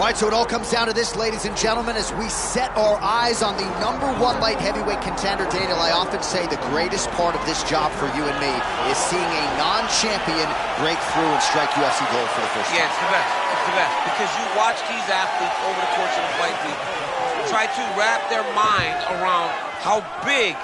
All right, so it all comes down to this, ladies and gentlemen, as we set our eyes on the #1 light heavyweight contender. Daniel, I often say the greatest part of this job for you and me is seeing a non-champion break through and strike UFC gold for the first time. Yeah, it's the best. It's the best. Because you watch these athletes over the course of the fight week try to wrap their mind around how big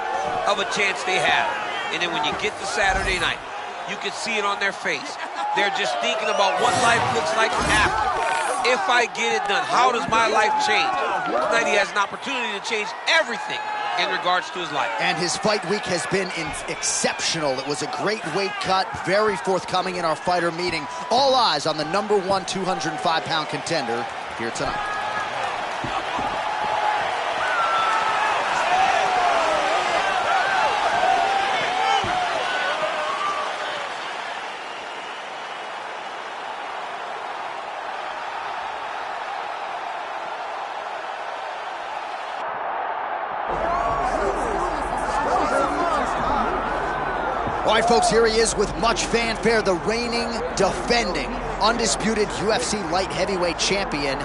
of a chance they have. And then when you get to Saturday night, you can see it on their face. They're just thinking about what life looks like after. If I get it done, how does my life change? Tonight he has an opportunity to change everything in regards to his life. And his fight week has been exceptional. It was a great weight cut, very forthcoming in our fighter meeting. All eyes on the #1 205-pound contender here tonight. All right, folks, here he is with much fanfare, the reigning, defending, undisputed UFC light heavyweight champion.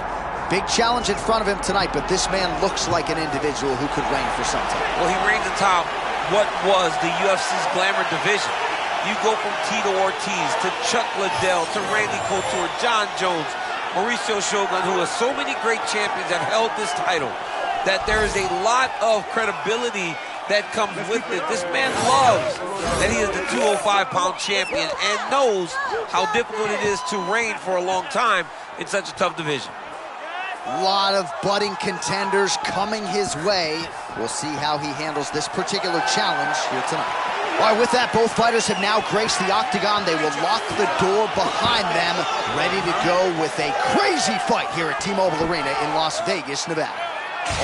Big challenge in front of him tonight, but this man looks like an individual who could reign for some time. Well, he reigns atop what was the UFC's glamour division. You go from Tito Ortiz to Chuck Liddell to Randy Couture, John Jones, Mauricio Shogun, who has so many great champions have held this title, that there is a lot of credibility that comes with it. This man loves that he is the 205-pound champion and knows how difficult it is to reign for a long time in such a tough division. A lot of budding contenders coming his way. We'll see how he handles this particular challenge here tonight. All right, with that, both fighters have now graced the octagon. They will lock the door behind them, ready to go with a crazy fight here at T-Mobile Arena in Las Vegas, Nevada.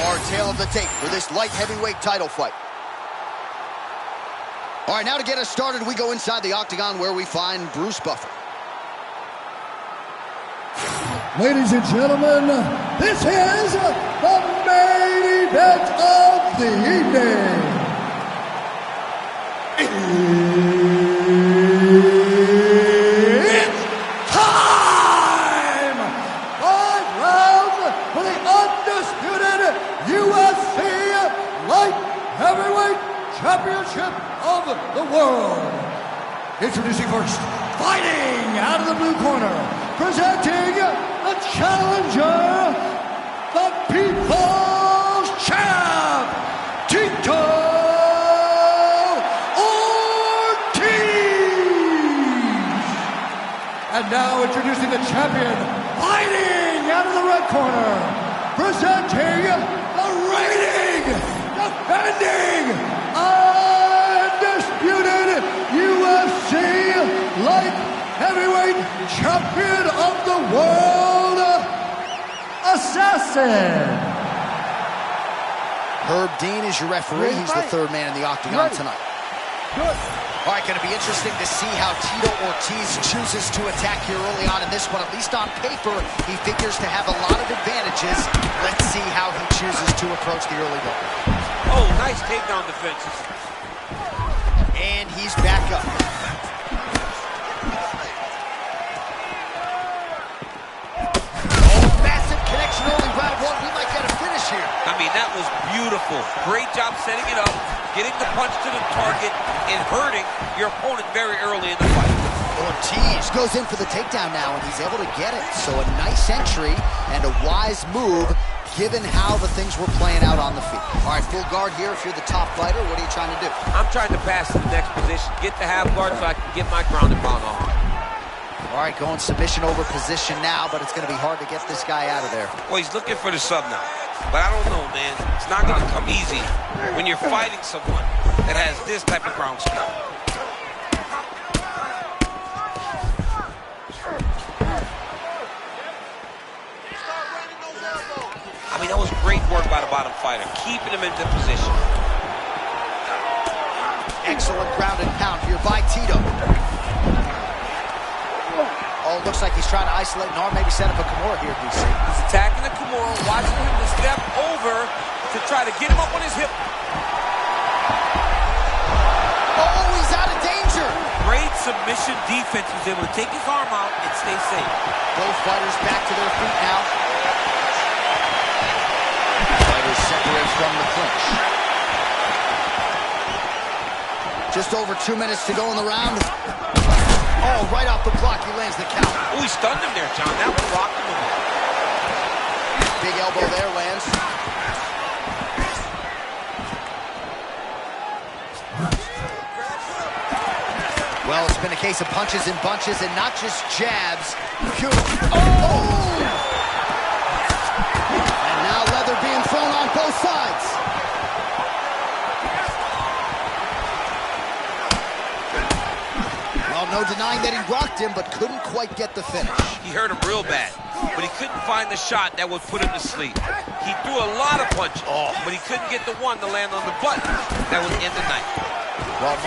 Our tail of the tape for this light heavyweight title fight. All right, now to get us started, we go inside the octagon where we find Bruce Buffer. Ladies and gentlemen, this is the main event of the evening. It's time! 5 rounds for the undisputed UFC Light Heavyweight Championship of the world. Introducing first, fighting out of the blue corner, presenting the challenger, the People's Champ, Tito Ortiz. And now introducing the champion, fighting out of the red corner, presenting the reigning, defending, undisputed UFC light heavyweight champion of the world, Assassin. Herb Dean is your referee. He's the third man in the octagon tonight. Good. All right, going to be interesting to see how Tito Ortiz chooses to attack here early on in this one. At least on paper, he figures to have a lot of advantages. Let's see how he chooses to approach the early going. Oh, nice takedown defenses. And he's back up. Oh, massive connection early, round 1. We might get a finish here. I mean, that was beautiful. Great job setting it up, getting the punch to the target, and hurting your opponent very early in the fight. Ortiz goes in for the takedown now, and he's able to get it. So a nice entry and a wise move, given how the things were playing out on the field. All right, full guard here. If you're the top fighter, what are you trying to do? I'm trying to pass to the next position, get the half guard so I can get my ground and pound off. All right, going submission over position now, but it's going to be hard to get this guy out of there. Well, he's looking for the sub now. But I don't know, man. It's not going to come easy when you're fighting someone that has this type of ground speed. I mean, that was great work by the bottom fighter, keeping him into position. Excellent ground and pound here by Tito. Oh, looks like he's trying to isolate an arm, maybe set up a Kimura here, DC. He's attacking the Kimura, watching him to step over to try to get him up on his hip. Oh, he's out of danger. Great submission defense. He was able to take his arm out and stay safe. Both fighters back to their feet now. separates from the clinch. Just over 2 minutes to go in the round. Oh, right off the block, he lands the count. Oh, he stunned him there, John. That one rocked him. Big elbow there lands. Well, it's been a case of punches and bunches and not just jabs. Oh! And now leather being thrown on both sides. Well, no denying that he rocked him, but couldn't quite get the finish. He hurt him real bad, but he couldn't find the shot that would put him to sleep. He threw a lot of punches, but he couldn't get the one to land on the button that would end the night. Well,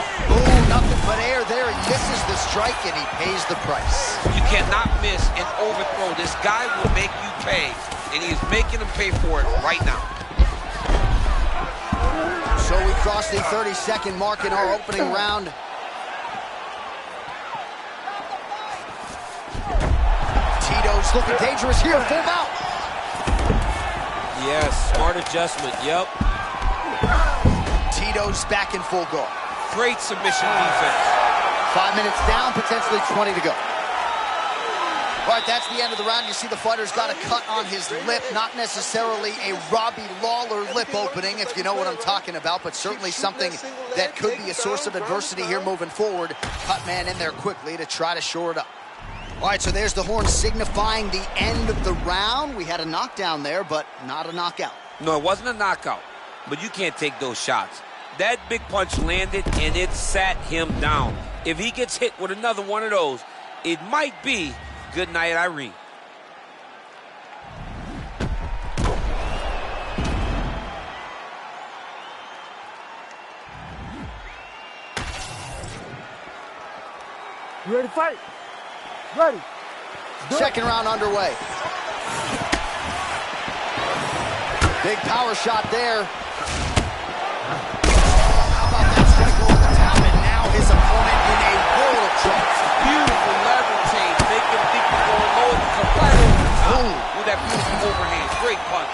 nothing but air there. He misses the strike, and he pays the price. You cannot miss an overthrow. This guy will make you pay, and he is making him pay for it right now. So we cross the 30-second mark in our opening round. Tito's looking dangerous here, full mount. Yes, smart adjustment, yep. Tito's back in full guard. Great submission defense. 5 minutes down, potentially 20 to go. All right, that's the end of the round. You see the fighter's got a cut on his lip, not necessarily a Robbie Lawler lip opening, if you know what I'm talking about, but certainly something that could be a source of adversity here moving forward. Cut man in there quickly to try to shore it up. All right, so there's the horn signifying the end of the round. We had a knockdown there, but not a knockout. No, it wasn't a knockout, but you can't take those shots. That big punch landed, and it sat him down. If he gets hit with another one of those, it might be good night, Irene. You ready to fight? Ready. Second round underway. Big power shot there. How about that strike over the top? And now his opponent in a world of trouble. Beautiful lever change. Make him think he's going low. Come right over the top with that beautiful overhand. Great punch.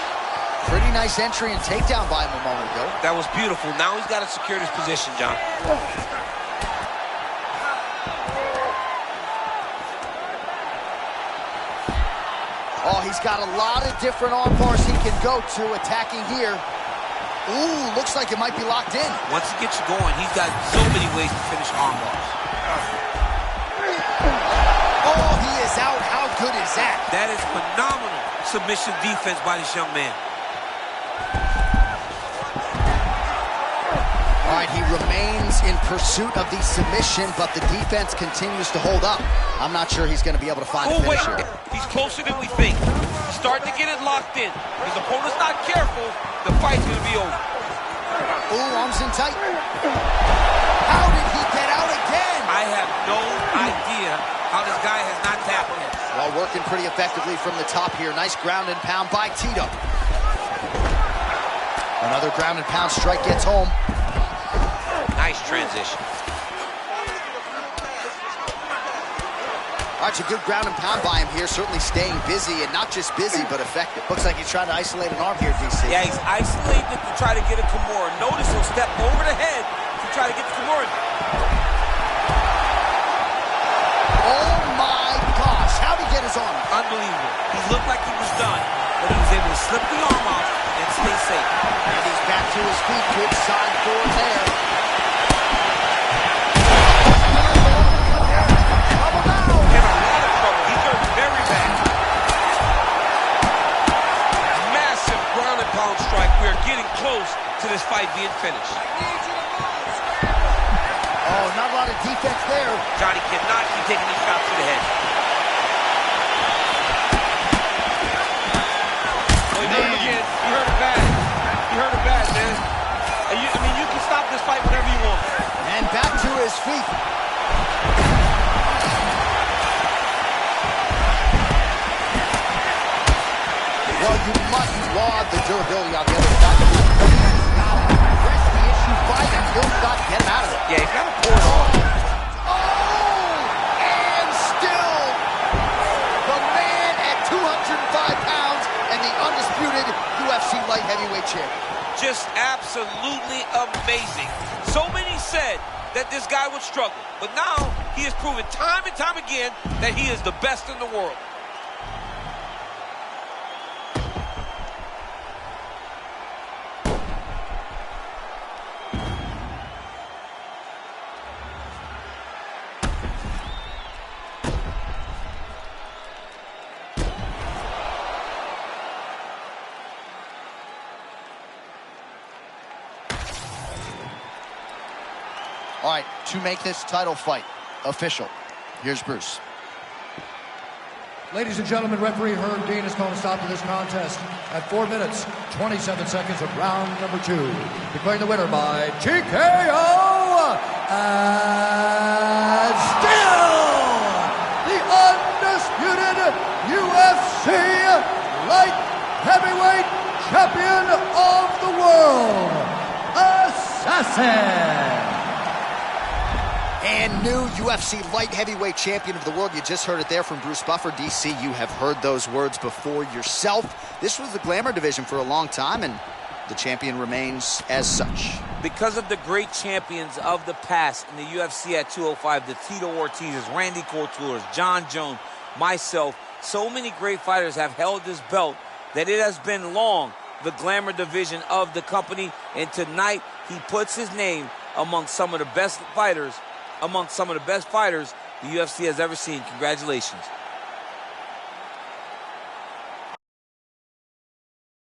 Pretty nice entry and takedown by him a moment ago. That was beautiful. Now he's got to secure this position, John. Oh, he's got a lot of different arm bars he can go to attacking here. Ooh, looks like it might be locked in. Once he gets you going, he's got so many ways to finish arm bars. Oh, he is out. How good is that? That is phenomenal submission defense by this young man. All right, he remains in pursuit of the submission, but the defense continues to hold up. I'm not sure he's going to be able to find a finish here. He's closer than we think. He's starting to get it locked in. If his opponent's not careful, the fight's going to be over. Ooh, arms in tight. How did he get out again? I have no idea how this guy has not tapped in. Well, working pretty effectively from the top here. Nice ground and pound by Tito. Another ground and pound strike gets home. Nice transition. All right, a good ground and pound by him here, certainly staying busy, and not just busy, but effective. Looks like he's trying to isolate an arm here, DC. Yeah, he's isolating it to try to get a Kimura. Notice he'll step over the head to try to get the Kimura. Oh my gosh, how'd he get his arm? Unbelievable. He looked like he was done, but he was able to slip the arm off and stay safe. And he's back to his feet. Good side forward there. Strike. We are getting close to this fight being finished. Oh, not a lot of defense there. Johnny cannot keep taking these shots to the head. Oh, he did it again. You heard it bad. You heard it bad, man. I mean, you can stop this fight whenever you want. And back to his feet. Well, you must laud the durability on the other side. Press the issue, fight, and he'll not get him out of it. Yeah, he's got to pour it on. Oh! And still, the man at 205 pounds and the undisputed UFC light heavyweight champion. Absolutely amazing. So many said that this guy would struggle, but now he has proven time and time again that he is the best in the world. All right, to make this title fight official, here's Bruce. Ladies and gentlemen, referee Herb Dean has called a stop to this contest at 4 minutes, 27 seconds of round number 2. Declaring the winner by TKO, and still the undisputed UFC light heavyweight champion of the world, Assassin. And new UFC light heavyweight champion of the world. You just heard it there from Bruce Buffer. DC, you have heard those words before yourself. This was the glamour division for a long time, and the champion remains as such. Because of the great champions of the past in the UFC at 205, the Tito Ortiz's, Randy Couture's, John Jones, myself, so many great fighters have held this belt that it has been long the glamour division of the company, and tonight he puts his name among some of the best fighters the UFC has ever seen. Congratulations.